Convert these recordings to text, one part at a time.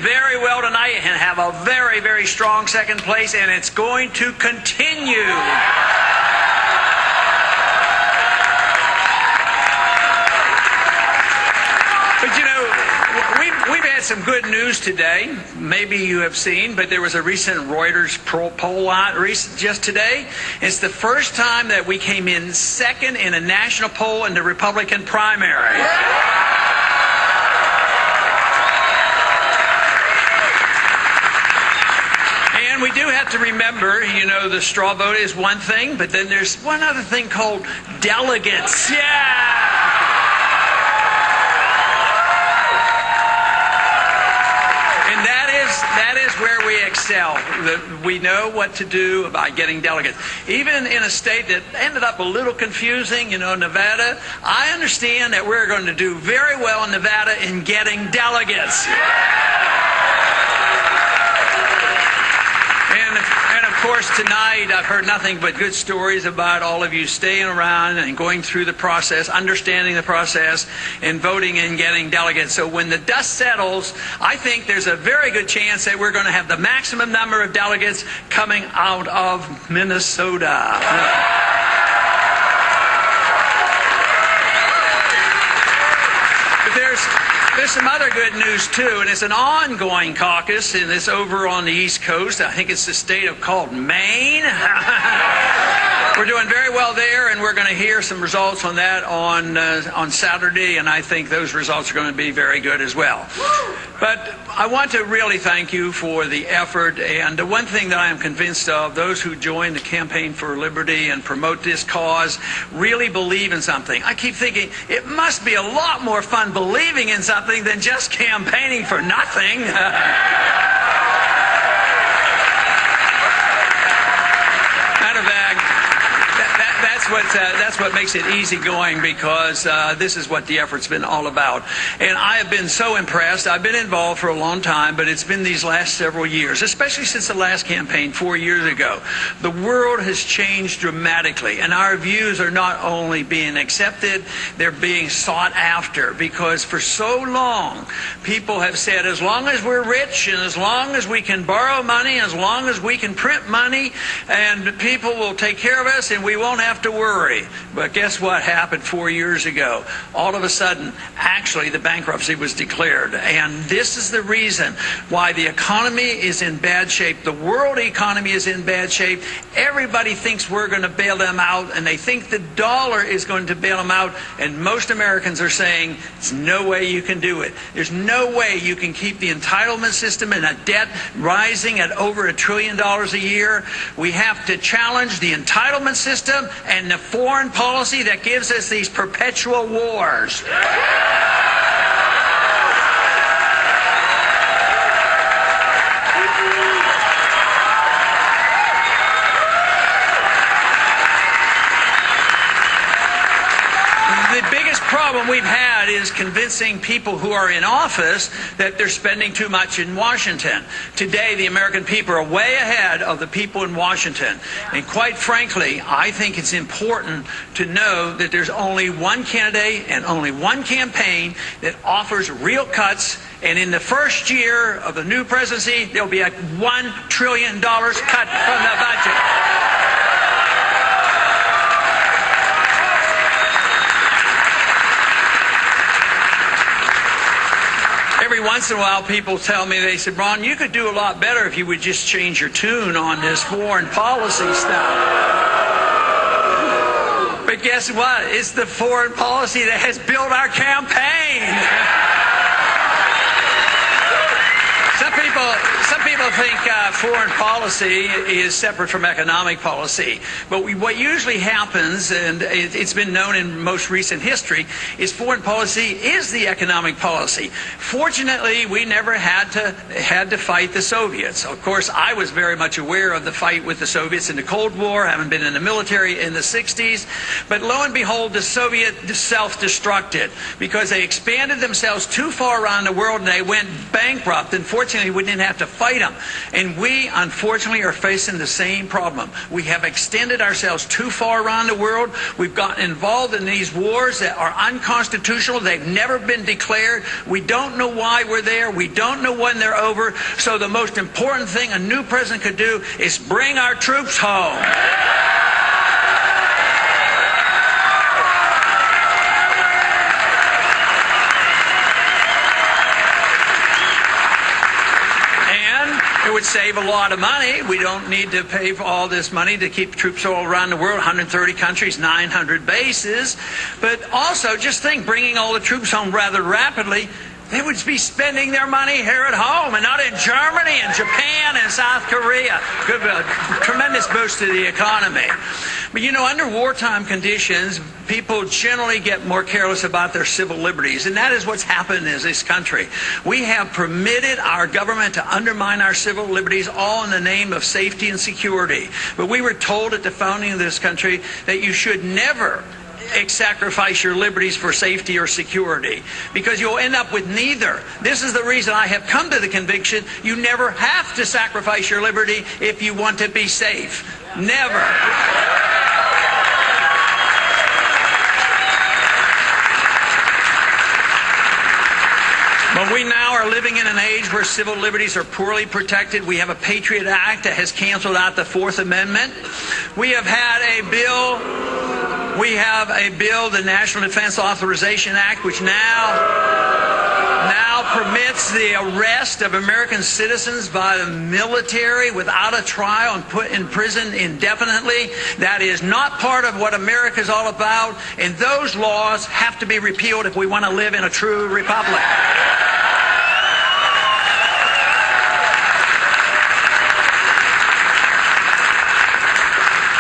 very well tonight and have a very, very strong second place, and it's going to continue. But you know, we've had some good news today. Maybe you have seen, but there was a recent Reuters poll out just today. It's the first time that we came in second in a national poll in the Republican primary. And we do have to remember, you know, the straw vote is one thing, but then there's one other thing called delegates. Yeah! That is where we excel. We know what to do about getting delegates. Even in a state that ended up a little confusing, you know, Nevada, I understand that we're going to do very well in Nevada in getting delegates. And of course, tonight I've heard nothing but good stories about all of you staying around and going through the process, understanding the process, and voting and getting delegates. So when the dust settles, I think there's a very good chance that we're going to have the maximum number of delegates coming out of Minnesota. There's some other good news, too, and it's an ongoing caucus, and it's over on the East Coast. I think it's the state called Maine. We're doing very well there, and we're going to hear some results on that on Saturday, and I think those results are going to be very good as well. But I want to really thank you for the effort, and the one thing that I am convinced of, those who join the Campaign for Liberty and promote this cause really believe in something. I keep thinking it must be a lot more fun believing in something than just campaigning for nothing. Matter of fact, that's what makes it easy going, because this is what the effort's been all about. And I have been so impressed. I've been involved for a long time, but it's been these last several years, especially since the last campaign 4 years ago. The world has changed dramatically, and our views are not only being accepted, they're being sought after, because for so long people have said, as long as we're rich and as long as we can borrow money, as long as we can print money, and people will take care of us and we won't have to worry. But guess what happened 4 years ago? All of a sudden, actually, the bankruptcy was declared. And this is the reason why the economy is in bad shape. The world economy is in bad shape. Everybody thinks we're going to bail them out, and they think the dollar is going to bail them out. And most Americans are saying, there's no way you can do it. There's no way you can keep the entitlement system and a debt rising at over $1 trillion a year. We have to challenge the entitlement system and the foreign policy that gives us these perpetual wars. The biggest problem we've had is convincing people who are in office that they're spending too much in Washington. Today, the American people are way ahead of the people in Washington. And quite frankly, I think it's important to know that there's only one candidate and only one campaign that offers real cuts. And in the first year of the new presidency, there'll be a $1 trillion cut from the budget. Every once in a while, people tell me, they said, Ron, you could do a lot better if you would just change your tune on this foreign policy stuff. But guess what? It's the foreign policy that has built our campaign. Some people think foreign policy is separate from economic policy. But what usually happens, and it's been known in most recent history, is foreign policy is the economic policy. Fortunately, we never had to fight the Soviets. Of course, I was very much aware of the fight with the Soviets in the Cold War, having been in the military in the 60s. But lo and behold, the Soviets self-destructed because they expanded themselves too far around the world and they went bankrupt. And fortunately, we didn't have to fight them. And we, unfortunately, are facing the same problem. We have extended ourselves too far around the world. We've gotten involved in these wars that are unconstitutional. They've never been declared. We don't know why we're there. We don't know when they're over. So the most important thing a new president could do is bring our troops home. It would save a lot of money. We don't need to pay for all this money to keep troops all around the world, 130 countries, 900 bases. But also, just think, bringing all the troops home rather rapidly, they would be spending their money here at home and not in Germany and Japan and South Korea. Good, tremendous boost to the economy. But you know, under wartime conditions, people generally get more careless about their civil liberties, and that is what's happened in this country. We have permitted our government to undermine our civil liberties, all in the name of safety and security. But we were told at the founding of this country that you should never sacrifice your liberties for safety or security, because you'll end up with neither. This is the reason I have come to the conviction you never have to sacrifice your liberty if you want to be safe. Never. But we now are living in an age where civil liberties are poorly protected. We have a Patriot Act that has canceled out the Fourth Amendment. We have had a bill, the National Defense Authorization Act, which now permits the arrest of American citizens by the military without a trial and put in prison indefinitely. That is not part of what America is all about, and those laws have to be repealed if we want to live in a true republic.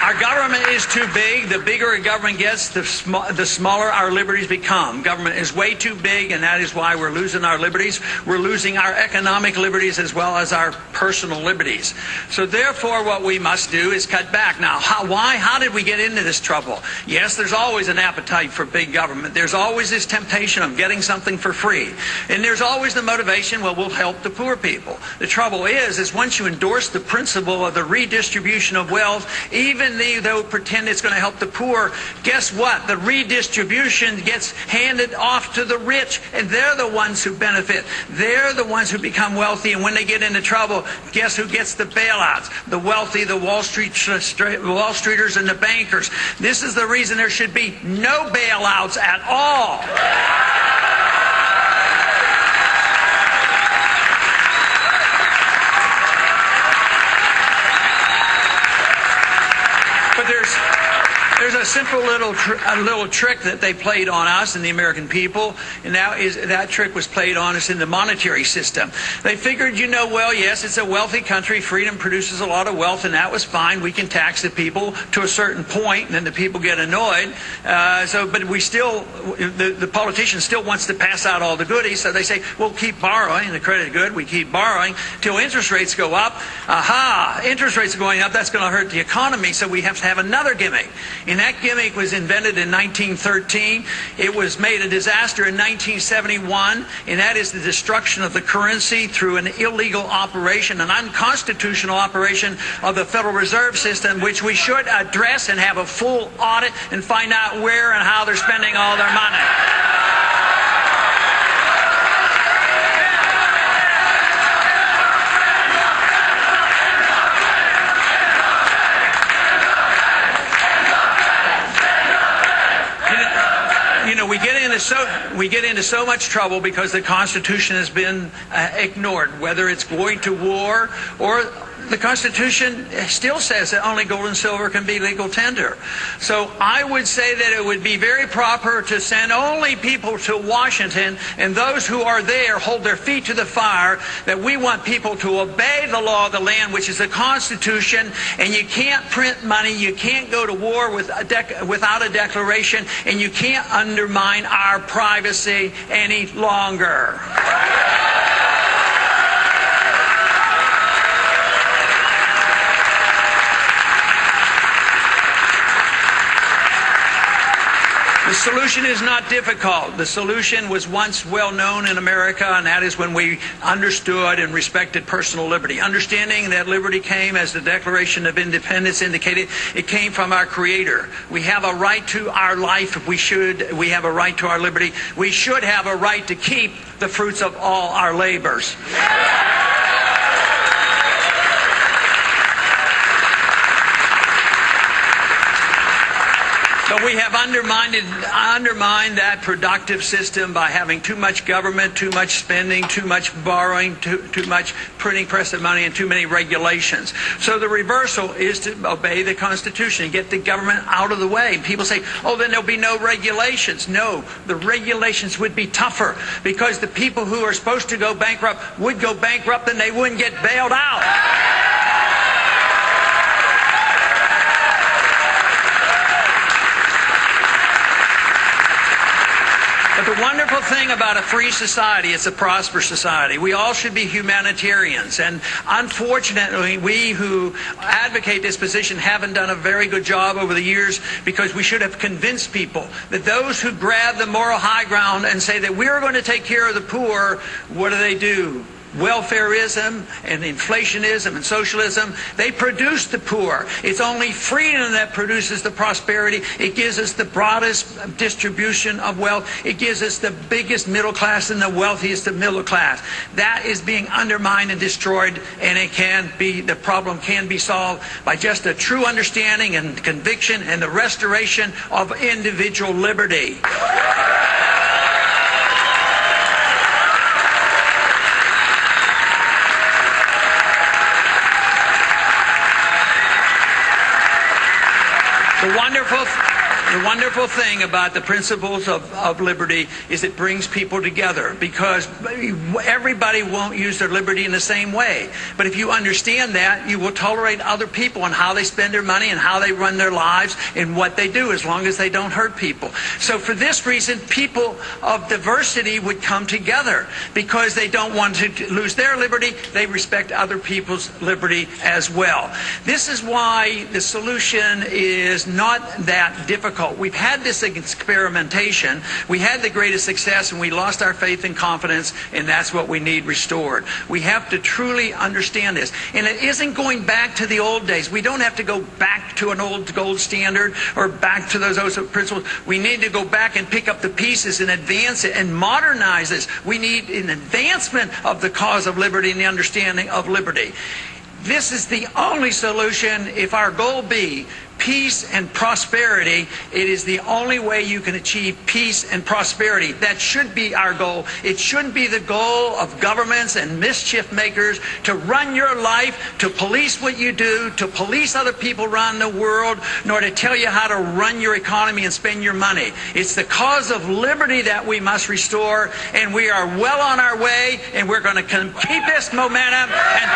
Our government is too big. The bigger a government gets, the smaller our liberties become. Government is way too big, and that is why we're losing our liberties. We're losing our economic liberties as well as our personal liberties. So therefore, what we must do is cut back. Now, why? How did we get into this trouble? Yes, there's always an appetite for big government. There's always this temptation of getting something for free. And there's always the motivation, well, we'll help the poor people. The trouble is once you endorse the principle of the redistribution of wealth, even though pretend it's going to help the poor, guess what? The redistribution gets handed off to the rich, and they're the ones who benefit. They're the ones who become wealthy, and when they get into trouble, guess who gets the bailouts? The wealthy, the Wall Streeters and the bankers. This is the reason there should be no bailouts at all. There's a simple little trick that they played on us and the American people, and that trick was played on us in the monetary system. They figured, well, yes, it's a wealthy country. Freedom produces a lot of wealth, and that was fine. We can tax the people to a certain point, and then the people get annoyed. But we still, the politician still wants to pass out all the goodies, so they say, we'll keep borrowing. The credit good, we keep borrowing till interest rates go up. Aha! Interest rates are going up. That's going to hurt the economy, so we have to have another gimmick. And that gimmick was invented in 1913. It was made a disaster in 1971, and that is the destruction of the currency through an illegal operation, an unconstitutional operation of the Federal Reserve System, which we should address and have a full audit and find out where and how they're spending all their money. We get into so much trouble because the Constitution has been ignored, whether it's going to war or the Constitution still says that only gold and silver can be legal tender. So I would say that it would be very proper to send only people to Washington, and those who are there hold their feet to the fire, that we want people to obey the law of the land, which is the Constitution, and you can't print money, you can't go to war without a declaration, and you can't undermine our privacy any longer. The solution is not difficult. The solution was once well known in America, and that is when we understood and respected personal liberty. Understanding that liberty came, as the Declaration of Independence indicated, it came from our Creator. We have a right to our life. We have a right to our liberty. We should have a right to keep the fruits of all our labors. But we have undermined that productive system by having too much government, too much spending, too much borrowing, too much printing press of money, and too many regulations. So the reversal is to obey the Constitution and get the government out of the way. People say, oh, then there'll be no regulations. No, the regulations would be tougher because the people who are supposed to go bankrupt would go bankrupt and they wouldn't get bailed out. But the wonderful thing about a free society, it's a prosperous society. We all should be humanitarians. And unfortunately, we who advocate this position haven't done a very good job over the years because we should have convinced people that those who grab the moral high ground and say that we're going to take care of the poor, what do? Welfareism and inflationism and socialism, they produce the poor. It's only freedom that produces the prosperity. It gives us the broadest distribution of wealth. It gives us the biggest middle class and the wealthiest of middle class. That is being undermined and destroyed, and the problem can be solved by just a true understanding and conviction and the restoration of individual liberty. The wonderful thing about the principles of liberty is it brings people together because everybody won't use their liberty in the same way. But if you understand that, you will tolerate other people and how they spend their money and how they run their lives and what they do as long as they don't hurt people. So for this reason, people of diversity would come together because they don't want to lose their liberty. They respect other people's liberty as well. This is why the solution is not that difficult. We've had this experimentation. We had the greatest success and we lost our faith and confidence, and that's what we need restored. We have to truly understand this. And it isn't going back to the old days. We don't have to go back to an old gold standard or back to those principles. We need to go back and pick up the pieces and advance it and modernize this. We need an advancement of the cause of liberty and the understanding of liberty. This is the only solution. If our goal be peace and prosperity, it is the only way you can achieve peace and prosperity. That should be our goal. It shouldn't be the goal of governments and mischief makers to run your life, to police what you do, to police other people around the world, nor to tell you how to run your economy and spend your money. It's the cause of liberty that we must restore, and we are well on our way, and we're going to keep this momentum. And